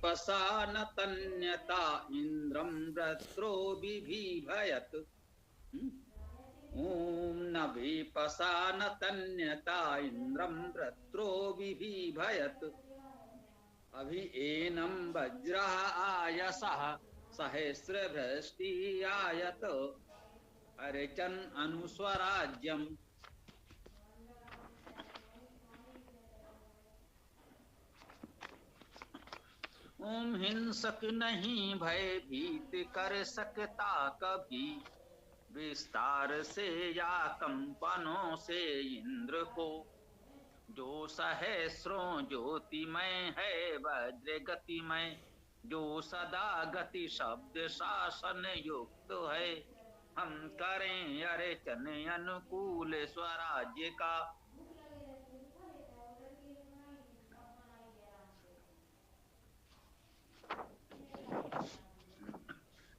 वेपसा न तन्यता इंद्रम वृत्रो बिभीभयत। ओम न वेपसा न तन्यता इंद्रम वृत्रो बिभीभयत। अभि एनम वज्रः आयसः सहस्रभृष्टि आयत। अर्चन अनुस्वराज्यम। ओम हिंसक नहीं भयभीत कर सकता कभी, विस्तार से या कंपनों से इंद्र को। जो सहस्रों ज्योतिमय है वज्र गतिमय, जो सदा गति शब्द शासन युक्त है। हम करें अर्चन अनुकूल स्वराज्य का।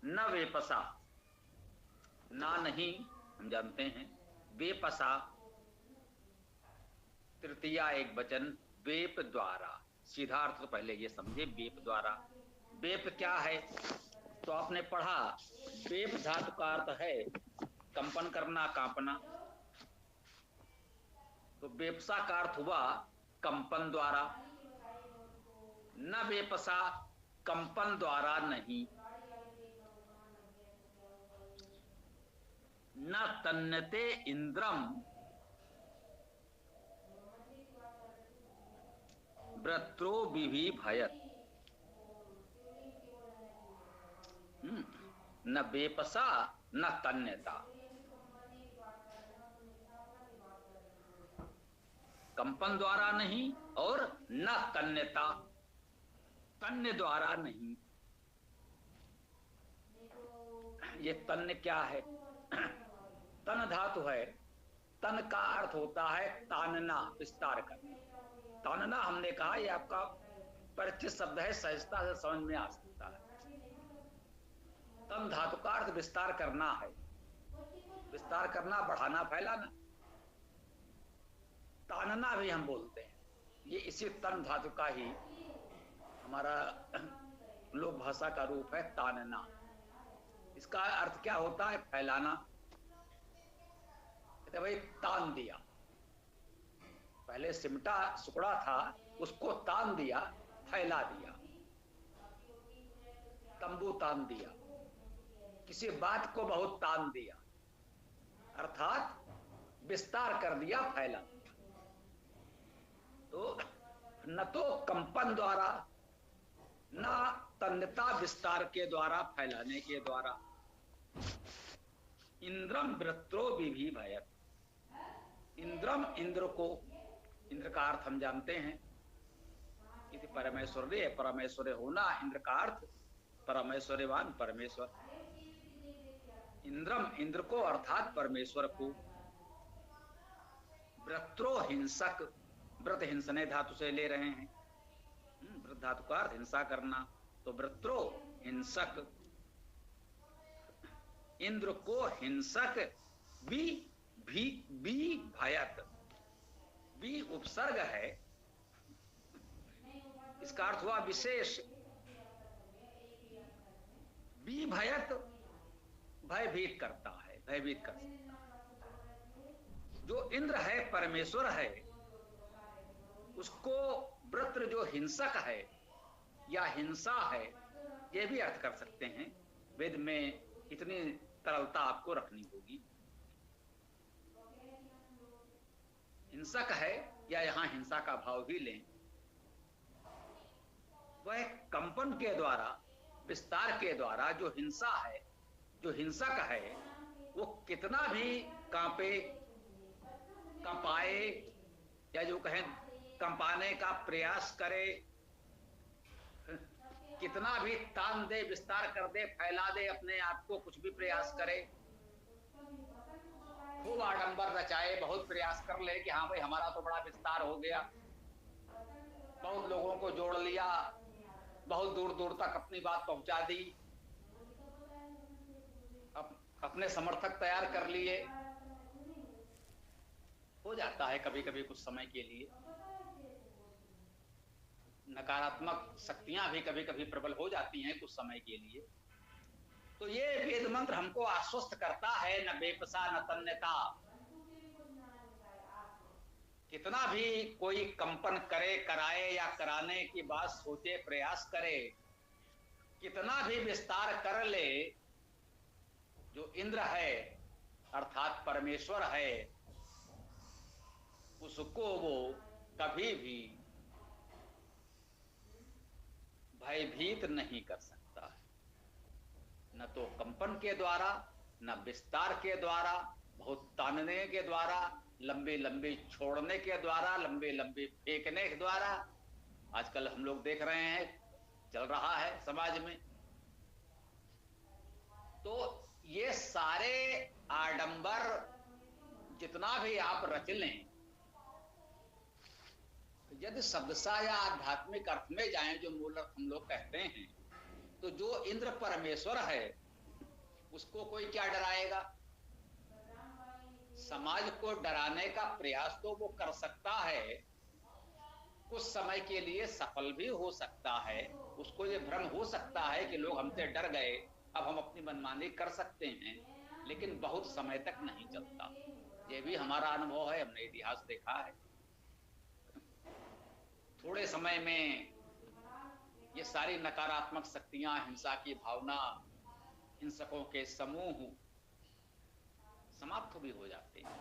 न वेपसा, ना नहीं हम जानते हैं। वेपसा तृतीया एक वचन, वेप द्वारा। सीधा अर्थ तो पहले ये समझे, वेप द्वारा। वेप क्या है तो आपने पढ़ा, वेप धातु का अर्थ है कंपन करना, कांपना। तो वेपसा का अर्थ हुआ कंपन द्वारा। न वेपसा, कंपन द्वारा नहीं। न तन्नते इंद्रम वृत्रो बिभीभयत। न वेपसा न तन्यता, कंपन द्वारा नहीं और न तन्यता, तन्य द्वारा नहीं। ये तन्य क्या है? तन धातु है। तन का अर्थ होता है तानना, विस्तार करना। तानना हमने कहा ये आपका परिचित शब्द है, सहजता से समझ में आ सकता है। तन धातु का अर्थ विस्तार करना है। विस्तार करना, बढ़ाना, फैलाना। तानना भी हम बोलते हैं, ये इसी तन धातु का ही हमारा लोक भाषा का रूप है, तानना। इसका अर्थ क्या होता है? फैलाना। कहते भाई तान दिया, पहले सिमटा सुकड़ा था उसको तान दिया, फैला दिया। तंबू तान दिया, किसी बात को बहुत तान दिया, अर्थात विस्तार कर दिया, फैला दिया। तो न तो कंपन द्वारा, न तन्यता विस्तार के द्वारा, फैलाने के द्वारा। इंद्रम वृत्रो बिभीभयत। इंद्रम, इंद्र को। इंद्र का अर्थ हम जानते हैं, इति परमेश्वरे, परमेश्वर होना। इंद्र का अर्थ परमेश्वरवान, परमेश्वर। इंद्रम, इंद्र को अर्थात परमेश्वर को। वृत्रो हिंसक, व्रत हिंसने धातु से ले रहे हैं। व्रत धातु का अर्थ हिंसा करना, तो वृत्रो हिंसक। इंद्र को हिंसक भी भयत। भी उपसर्ग है, इसका अर्थ हुआ विशेष। भी भयत, भयभीत करता है, भयभीत कर सकता है। जो इंद्र है, परमेश्वर है, उसको वृत्र जो हिंसक है या हिंसा है, ये भी अर्थ कर सकते हैं। वेद में इतनी तरलता आपको रखनी होगी। हिंसक है या यहां हिंसा का भाव भी लें, वह कंपन के द्वारा, विस्तार के द्वारा जो हिंसा है, जो हिंसक है, वो कितना भी कांपे, कंपाए, या जो कहें कंपाने का प्रयास करे, कितना भी तान दे, विस्तार कर दे, फैला दे अपने आप को, कुछ भी प्रयास करे, खूब आडंबर रचाए, बहुत प्रयास कर ले कि हाँ भाई हमारा तो बड़ा विस्तार हो गया, बहुत लोगों को जोड़ लिया, बहुत दूर दूर तक अपनी बात पहुंचा दी, अपने समर्थक तैयार कर लिए। हो जाता है कभी कभी कुछ समय के लिए, नकारात्मक शक्तियां भी कभी कभी प्रबल हो जाती हैं कुछ समय के लिए। तो ये वेद मंत्र हमको आश्वस्त करता है, न बेपसा न तन्यता। कितना भी कोई कंपन करे, कराए या कराने की बात सोचे, प्रयास करे, कितना भी विस्तार कर ले, जो इंद्र है अर्थात परमेश्वर है, उसको वो कभी भी भयभीत नहीं कर सकता है। न तो कंपन के द्वारा, न विस्तार के द्वारा, बहुत तानने के द्वारा, लंबे लंबे छोड़ने के द्वारा, लंबे लंबे फेंकने के द्वारा। आजकल हम लोग देख रहे हैं, चल रहा है समाज में। तो ये सारे आडंबर जितना भी आप रच लें, यदि शब्दशः या आध्यात्मिक अर्थ में जाएं, जो मूल अर्थ हम लोग कहते हैं, तो जो इंद्र परमेश्वर है उसको कोई क्या डराएगा। समाज को डराने का प्रयास तो वो कर सकता है, कुछ समय के लिए सफल भी हो सकता है। उसको ये भ्रम हो सकता है कि लोग हमसे डर गए, अब हम अपनी मनमानी कर सकते हैं, लेकिन बहुत समय तक नहीं चलता। ये भी हमारा अनुभव है, हमने इतिहास देखा है। थोड़े समय में ये सारी नकारात्मक शक्तियां, हिंसा की भावना, हिंसकों के समूह समाप्त भी हो जाते हैं,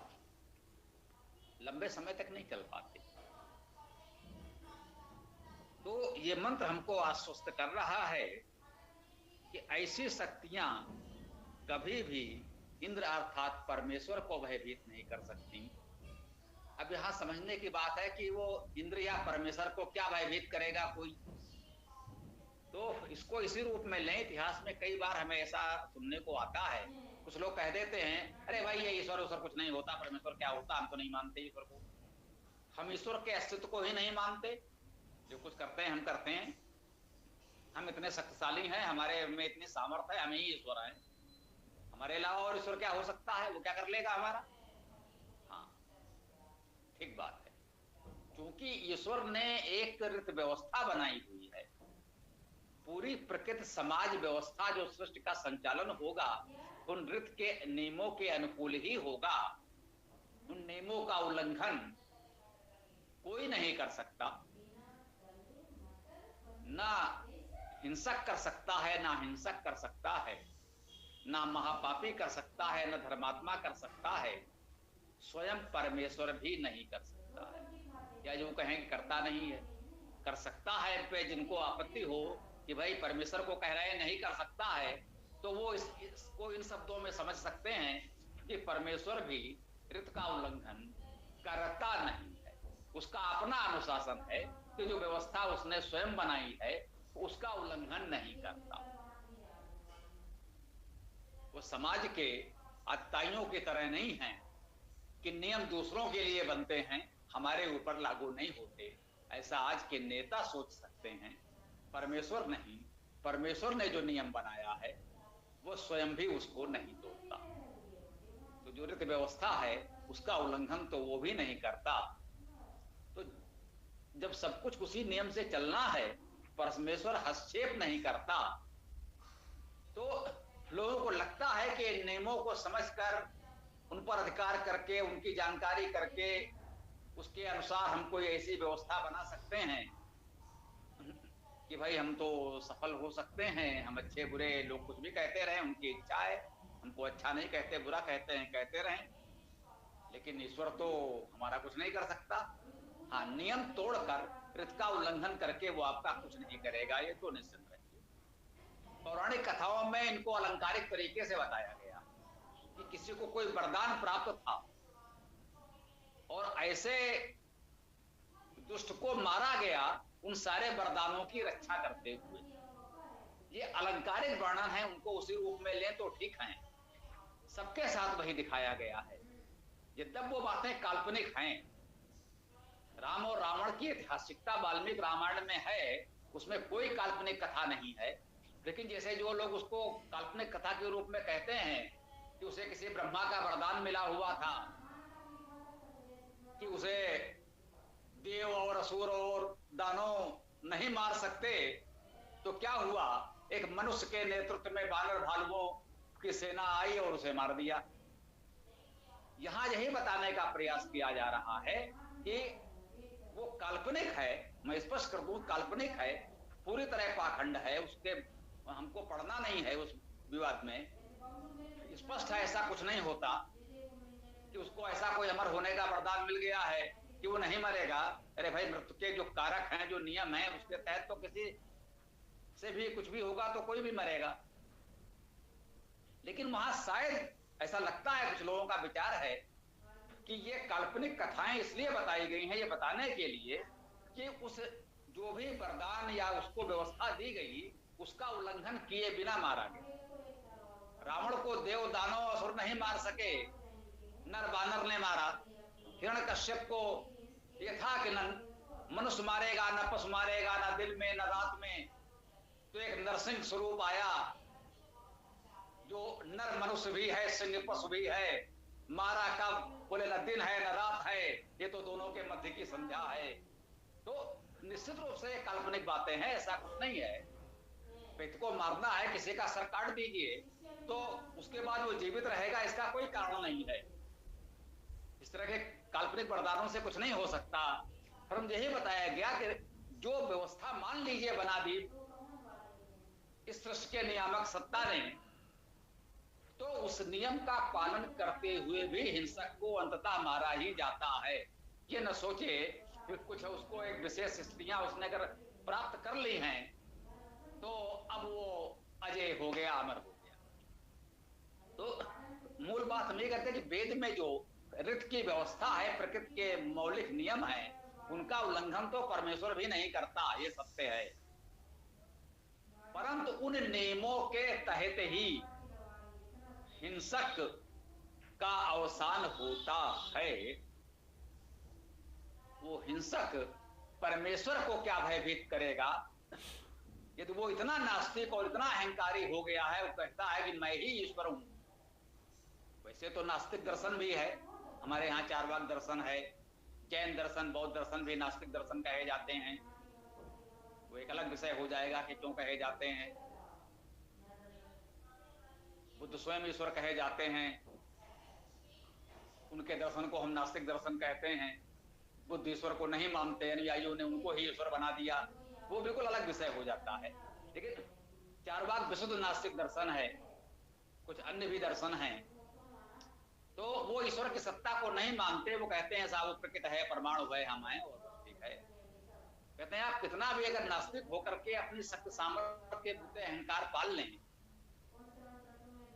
लंबे समय तक नहीं चल पाते। तो ये मंत्र हमको आश्वस्त कर रहा है कि ऐसी शक्तियां कभी भी इंद्र अर्थात परमेश्वर को भयभीत नहीं कर सकती। अब यहां समझने की बात है कि वो इंद्र या परमेश्वर को क्या भयभीत करेगा कोई। तो इसको इसी रूप में लें। इतिहास में कई बार हमें ऐसा सुनने को आता है, कुछ लोग कह देते हैं, अरे भाई ये ईश्वर ईश्वर कुछ नहीं होता, परमेश्वर क्या होता, हम तो नहीं मानते ईश्वर को, हम ईश्वर के अस्तित्व को ही नहीं मानते, जो कुछ करते हैं हम करते हैं, हम इतने शक्तिशाली हैं, हमारे में इतनी सामर्थ्य है, हम ही ईश्वर हैं, हमारे अलावा और ईश्वर क्या हो सकता है, वो क्या कर लेगा हमारा। हाँ, ठीक बात है। क्योंकि ईश्वर ने एक रीत व्यवस्था बनाई हुई है, पूरी प्रकृति समाज व्यवस्था जो सृष्टि का संचालन होगा उन रीत के नियमों के अनुकूल ही होगा। उन नियमों का उल्लंघन कोई नहीं कर सकता, ना हिंसक कर सकता है, ना हिंसक कर सकता है, ना महापापी कर सकता है, ना धर्मात्मा कर सकता है, स्वयं परमेश्वर भी नहीं कर सकता है। या जो कहें करता नहीं है, कर सकता है पे जिनको आपत्ति हो कि भाई परमेश्वर को कह रहे हैं नहीं कर सकता है, तो वो इसको इन शब्दों में समझ सकते हैं कि परमेश्वर भी ऋत का उल्लंघन करता नहीं है। उसका अपना अनुशासन है कि जो व्यवस्था उसने स्वयं बनाई है उसका उल्लंघन नहीं करता। वो समाज के अत्याइयों की तरह नहीं है कि नियम दूसरों के लिए बनते हैं, हमारे ऊपर लागू नहीं होते। ऐसा आज के नेता सोच सकते हैं, परमेश्वर नहीं। परमेश्वर ने जो नियम बनाया है वो स्वयं भी उसको नहीं तोड़ता। तो जो रीति व्यवस्था है उसका उल्लंघन तो वो भी नहीं करता। तो जब सब कुछ उसी नियम से चलना है, परमेश्वर हस्तक्षेप नहीं करता, तो लोगों को लगता है कि नियमों को समझकर, उन पर अधिकार करके, उनकी जानकारी करके, उसके अनुसार हम कोई ऐसी व्यवस्था बना सकते हैं कि भाई हम तो सफल हो सकते हैं। हम अच्छे बुरे, लोग कुछ भी कहते रहे, उनकी इच्छा है, हमको अच्छा नहीं कहते, बुरा कहते हैं, कहते रहें, लेकिन ईश्वर तो हमारा कुछ नहीं कर सकता। हाँ, नियम तोड़कर, ऋत का उल्लंघन करके वो आपका कुछ नहीं करेगा, ये तो निश्चित रहिए। पौराणिक कथाओं में इनको अलंकारिक तरीके से बताया गया कि किसी को कोई वरदान प्राप्त था और ऐसे दुष्ट को मारा गया उन सारे वरदानों की रक्षा करते हुए। ये अलंकारिक वर्णन है, उनको उसी रूप में लें तो ठीक है, सबके साथ वही दिखाया गया है। यद्यप वो बातें काल्पनिक हैं, राम और रावण की ऐतिहासिकता वाल्मीकि रामायण में है, उसमें कोई काल्पनिक कथा नहीं है, लेकिन जैसे जो लोग उसको काल्पनिक कथा के रूप में कहते हैं कि उसे किसी ब्रह्मा का वरदान मिला हुआ था कि उसे देव और असुर और दानव नहीं मार सकते तो क्या हुआ, एक मनुष्य के नेतृत्व में वानर भालुओं की सेना आई और उसे मार दिया। यहां यही बताने का प्रयास किया जा रहा है कि वो काल्पनिक है, मैं स्पष्ट कर दूं, काल्पनिक है, पूरी तरह पाखंड है, उसके हमको पढ़ना नहीं है उस विवाद में। स्पष्ट है ऐसा कुछ नहीं होता कि उसको ऐसा कोई अमर होने का वरदान मिल गया है कि वो नहीं मरेगा। अरे भाई, मृत्यु के जो कारक हैं, जो नियम है, उसके तहत तो किसी से भी कुछ भी होगा तो कोई भी मरेगा। लेकिन वहां शायद ऐसा लगता है, कुछ लोगों का विचार है कि ये काल्पनिक कथाएं इसलिए बताई गई हैं, ये बताने के लिए कि उस जो भी वरदान या उसको व्यवस्था दी गई उसका उल्लंघन किए बिना मारा गया। रावण को देव दानव असुर नहीं मार सके, नर बानर ने मारा। हिरण्यकश्यप को ये था कि न मनुष्य मारेगा, न पशु मारेगा, न दिन में न रात में, तो एक नरसिंह स्वरूप आया जो नर मनुष्य भी है, सिंह पशु भी है। मारा कब, बोले न दिन है न रात है, ये तो दोनों के मध्य की संध्या है। तो निश्चित रूप से काल्पनिक बातें हैं, ऐसा कुछ नहीं है। व्यक्ति को मारना है, किसी का सर काट दीजिए तो उसके बाद वो जीवित रहेगा, इसका कोई कारण नहीं है। इस तरह के काल्पनिक वरदानों से कुछ नहीं हो सकता। परंतु यही बताया गया कि जो व्यवस्था मान लीजिए बना दी इस सृष्टि के नियामक सत्ता ने, तो उस नियम का पालन करते हुए भी हिंसक को अंततः मारा ही जाता है। ये न सोचे कि कुछ उसको एक विशेष स्थितियां उसने अगर प्राप्त कर ली हैं तो अब वो अजय हो गया, अमर हो गया। तो मूल बात हम ये कहते हैं कि वेद में जो ऋत की व्यवस्था है, प्रकृति के मौलिक नियम है, उनका उल्लंघन तो परमेश्वर भी नहीं करता, ये सत्य है। परंतु उन नियमों के तहत ही हिंसक का अवसान होता है। वो हिंसक परमेश्वर को क्या भयभीत करेगा? यदि वो इतना नास्तिक और इतना अहंकारी हो गया है, वो कहता है कि मैं ही ईश्वर हूं। वैसे तो नास्तिक दर्शन भी है, हमारे यहाँ चारवाक दर्शन है, जैन दर्शन, बौद्ध दर्शन भी नास्तिक दर्शन कहे जाते हैं। वो एक अलग विषय हो जाएगा कि क्यों कहे जाते हैं। बुद्ध स्वयं ईश्वर कहे जाते हैं, उनके दर्शन को हम नास्तिक दर्शन कहते हैं। बुद्ध ईश्वर को नहीं मानते, अनुयायियों ने उनको ही ईश्वर बना दिया, वो बिल्कुल अलग विषय हो जाता है। लेकिन चारवाक विशुद्ध नास्तिक दर्शन है, कुछ अन्य भी दर्शन हैं। तो वो ईश्वर की सत्ता को नहीं मानते, वो कहते हैं साहब प्रकृति है, परमाणु है, हम हैं और ठीक है। कहते हैं आप कितना भी अगर नास्तिक होकर के अपनी शक्ति सामर्थ्य के बूते अहंकार पाल लें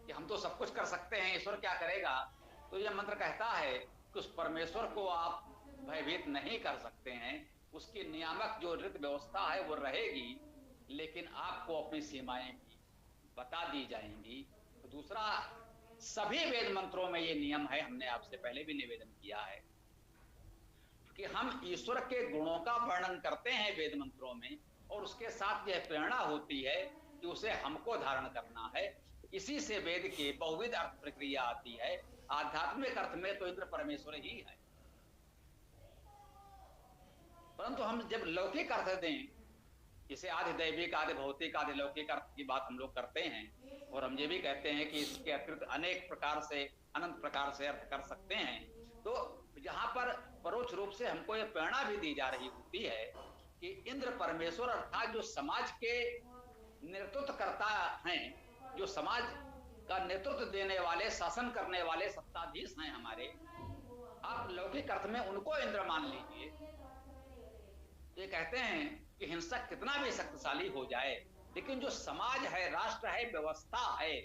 कि हम तो सब कुछ कर सकते हैं, ईश्वर क्या करेगा, तो यह मंत्र कहता है कि उस परमेश्वर को आप भयभीत नहीं कर सकते हैं। उसकी नियामक जो रीति व्यवस्था है वो रहेगी, लेकिन आपको अपनी सीमाएं भी बता दी जाएंगी। तो दूसरा, सभी वेद मंत्रों में ये नियम है, हमने आपसे पहले भी निवेदन किया है कि हम ईश्वर के गुणों का वर्णन करते हैं वेद मंत्रों में, और उसके साथ यह प्रेरणा होती है कि उसे हमको धारण करना है। इसी से वेद के बहुविध अर्थ प्रक्रिया आती है। आध्यात्मिक अर्थ में तो इंद्र परमेश्वर ही है, परंतु हम जब लौकिक अर्थ दें, इसे आदि दैविक, आदि भौतिक, आदि लौकिक अर्थ की बात हम लोग करते हैं, और हम ये भी कहते हैं कि इसके अतिरिक्त अनेक प्रकार से, अनंत प्रकार से अर्थ कर सकते हैं। तो यहाँ पर परोक्ष रूप से हमको ये प्रेरणा भी दी जा रही होती है कि इंद्र परमेश्वर अर्थात जो समाज के नेतृत्व करता हैं, जो समाज का नेतृत्व देने वाले, शासन करने वाले सत्ताधीश हैं हमारे, आप लौकिक अर्थ में उनको इंद्र मान लीजिए। ये कहते हैं कि हिंसक कितना भी शक्तिशाली हो जाए, लेकिन जो समाज है, राष्ट्र है, व्यवस्था है,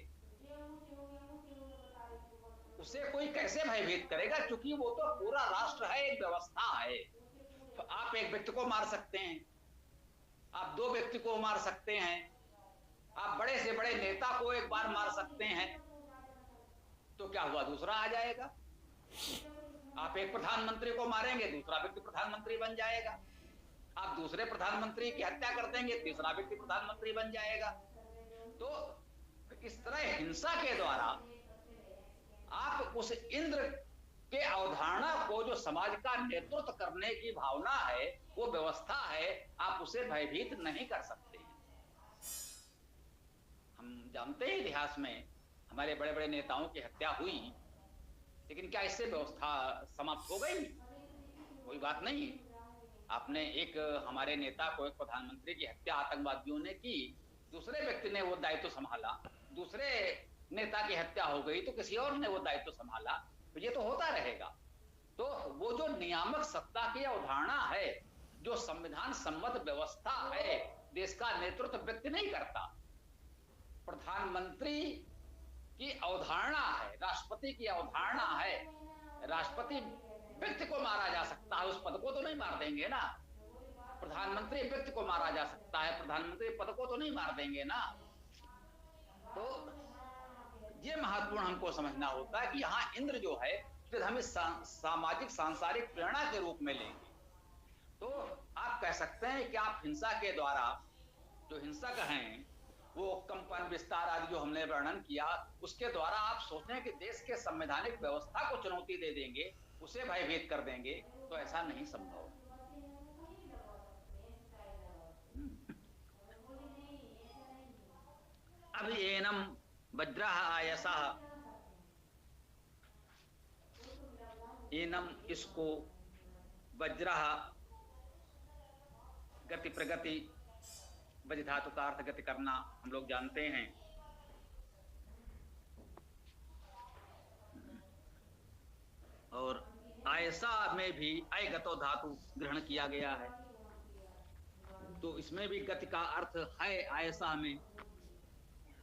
उसे कोई कैसे भयभीत करेगा? क्योंकि वो तो पूरा राष्ट्र है, एक व्यवस्था है। तो आप एक व्यक्ति को मार सकते हैं, आप दो व्यक्ति को मार सकते हैं, आप बड़े से बड़े नेता को एक बार मार सकते हैं, तो क्या हुआ, दूसरा आ जाएगा। आप एक प्रधानमंत्री को मारेंगे, दूसरा व्यक्ति प्रधानमंत्री बन जाएगा। आप दूसरे प्रधानमंत्री की हत्या कर देंगे, तीसरा व्यक्ति प्रधानमंत्री बन जाएगा। तो इस तरह हिंसा के द्वारा आप उस इंद्र के अवधारणा को, जो समाज का नेतृत्व करने की भावना है, वो व्यवस्था है, आप उसे भयभीत नहीं कर सकते हैं। हम जानते हैं इतिहास में हमारे बड़े बड़े नेताओं की हत्या हुई, लेकिन क्या इससे व्यवस्था समाप्त हो गई? कोई बात नहीं। आपने एक हमारे नेता को, एक प्रधानमंत्री की हत्या आतंकवादियों ने की, दूसरे व्यक्ति ने वो दायित्व संभाला, दूसरे नेता की हत्या हो गई तो किसी और ने वो दायित्व संभाला, तो ये तो होता रहेगा। तो वो जो नियामक सत्ता की अवधारणा है, जो संविधान सम्मत व्यवस्था है, देश का नेतृत्व व्यक्ति नहीं करता, प्रधानमंत्री की अवधारणा है, राष्ट्रपति की अवधारणा है। राष्ट्रपति व्यक्ति को मारा जा सकता है, उस पद को तो नहीं मार देंगे ना। प्रधानमंत्री व्यक्ति को मारा जा सकता है, प्रधानमंत्री पद को तो नहीं मार देंगे ना। तो ये महत्वपूर्ण हमको समझना होता है कि यहाँ इंद्र जो है, फिर हम इस सामाजिक सांसारिक प्रेरणा के रूप में लेंगे। तो आप कह सकते हैं कि आप हिंसा के द्वारा, जो हिंसक हैं, वो कंपन विस्तार आदि जो हमने वर्णन किया, उसके द्वारा आप सोचें कि देश के संवैधानिक व्यवस्था को चुनौती दे देंगे, उसे भयभीत कर देंगे, तो ऐसा नहीं संभव। अभिएनम वज्रः आयसः, एनम इसको, वज्रः गति प्रगति, वज्र धातु का अर्थ गति करना, हम लोग जानते हैं। और आयसा में भी अयगतो धातु ग्रहण किया गया है, तो इसमें भी गति का अर्थ है आयसा में।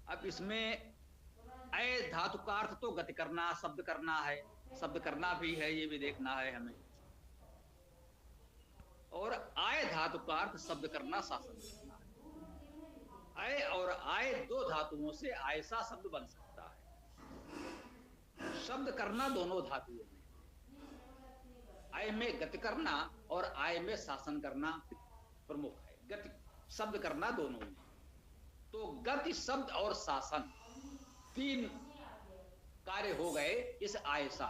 अब इसमें अय धातु का अर्थ तो गति करना, शब्द करना है, शब्द करना भी है, ये भी देखना है हमें। और आय धातु का अर्थ शब्द करना, शासन करना है। अय और आय दो धातुओं से आयसा शब्द बन सकता है। शब्द करना दोनों धातुओं में, आय में गति करना और आय में शासन करना प्रमुख है। गति शब्द करना दोनों में, तो गति शब्द और शासन तीन कार्य हो गए इस आयसा।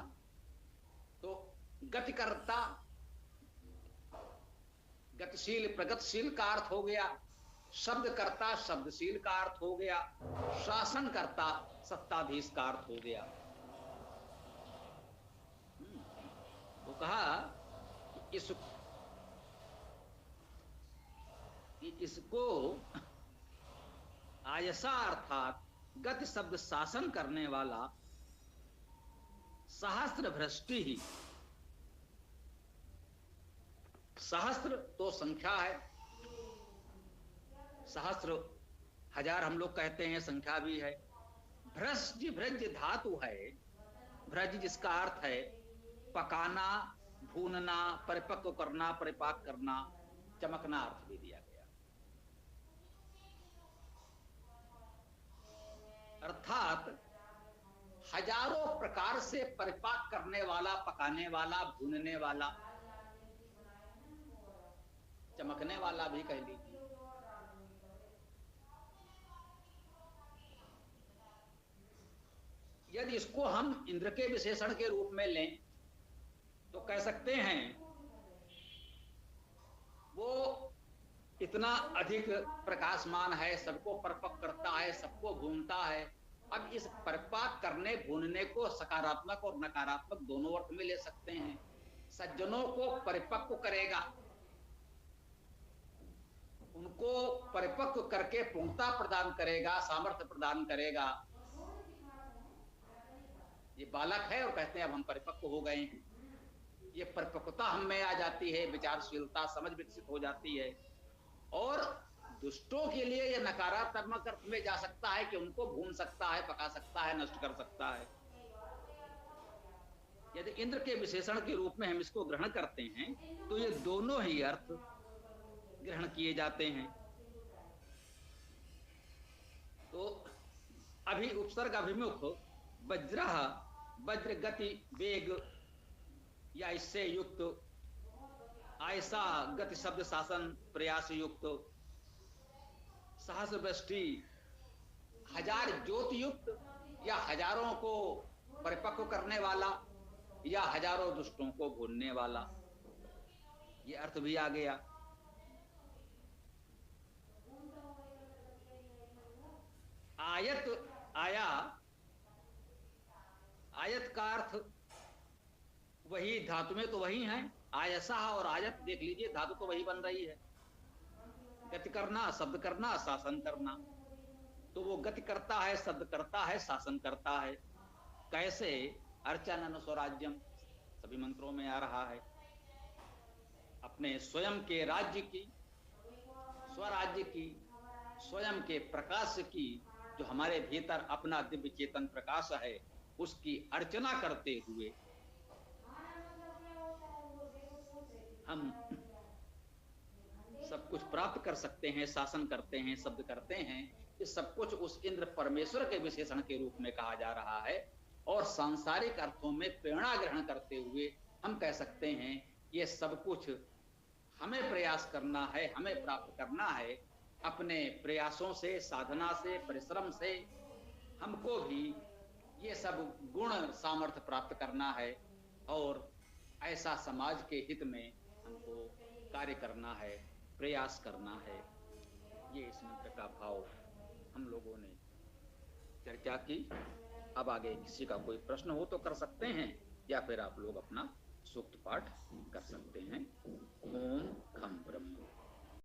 तो गति करता गतिशील प्रगतिशील का अर्थ हो गया, शब्द करता शब्दशील का अर्थ हो गया, शासन करता सत्ताधीश का अर्थ हो गया। तो कहा इसको आयसा अर्थात गति शब्द शासन करने वाला सहस्त्र भ्रष्टि ही। सहस्त्र तो संख्या है, सहस्त्र हजार हम लोग कहते हैं, संख्या भी है। भ्रष्टि भ्रज धातु है, भ्रज जिसका अर्थ है पकाना, भूनना, परिपक्व करना, परिपाक करना, चमकना अर्थ भी दिया गया। अर्थात हजारों प्रकार से परिपाक करने वाला, पकाने वाला, भूनने वाला, चमकने वाला भी कह लीजिए। यदि इसको हम इंद्र के विशेषण के रूप में लें तो कह सकते हैं वो इतना अधिक प्रकाशमान है, सबको परिपक्व करता है, सबको भूनता है। अब इस परिपाक करने भूनने को सकारात्मक और नकारात्मक दोनों अर्थ में ले सकते हैं। सज्जनों को परिपक्व करेगा, उनको परिपक्व करके पूर्णता प्रदान करेगा, सामर्थ्य प्रदान करेगा। ये बालक है और कहते हैं अब हम परिपक्व हो गए हैं, ये परिपक्वता हम में आ जाती है, विचारशीलता, समझ विकसित हो जाती है। और दुष्टों के लिए यह नकारात्मक अर्थ में जा सकता है कि उनको भून सकता है, पका सकता है, नष्ट कर सकता है। यदि इंद्र के विशेषण के रूप में हम इसको ग्रहण करते हैं तो ये दोनों ही अर्थ ग्रहण किए जाते हैं। तो अभी उपसर्ग अभिमुख वज्र, वज्र गति वेग या इससे युक्त, आयसा गति शब्द शासन प्रयास युक्त, सहस्र वृष्टि हजार ज्योति युक्त या हजारों को परिपक्व करने वाला, या हजारों दुष्टों को भूनने वाला, ये अर्थ भी आ गया। आयत आया, आयत का अर्थ वही धातु में तो वही है, आयसा और आयत देख लीजिए, धातु तो वही बन रही है। गति करना, शब्द करना, शासन करना, तो वो गति करता है, शब्द करता है, शासन करता है। कैसे? अर्चनन स्वराज्यम, सभी मंत्रों में आ रहा है। अपने स्वयं के राज्य की, स्वराज्य की, स्वयं के प्रकाश की, जो हमारे भीतर अपना दिव्य चेतन प्रकाश है, उसकी अर्चना करते हुए हम सब कुछ प्राप्त कर सकते हैं, शासन करते हैं, शब्द करते हैं। ये सब कुछ उस इंद्र परमेश्वर के विशेषण के रूप में कहा जा रहा है। और सांसारिक अर्थों में प्रेरणा ग्रहण करते हुए हम कह सकते हैं ये सब कुछ हमें प्रयास करना है, हमें प्राप्त करना है। अपने प्रयासों से, साधना से, परिश्रम से हमको भी ये सब गुण सामर्थ्य प्राप्त करना है और ऐसा समाज के हित में हमको कार्य करना है, प्रयास करना है। ये इस मंत्र का भाव हम लोगों ने चर्चा की। अब आगे किसी का कोई प्रश्न हो तो कर सकते हैं, या फिर आप लोग अपना सूक्त पाठ कर सकते हैं। ओम खम ब्रह्म।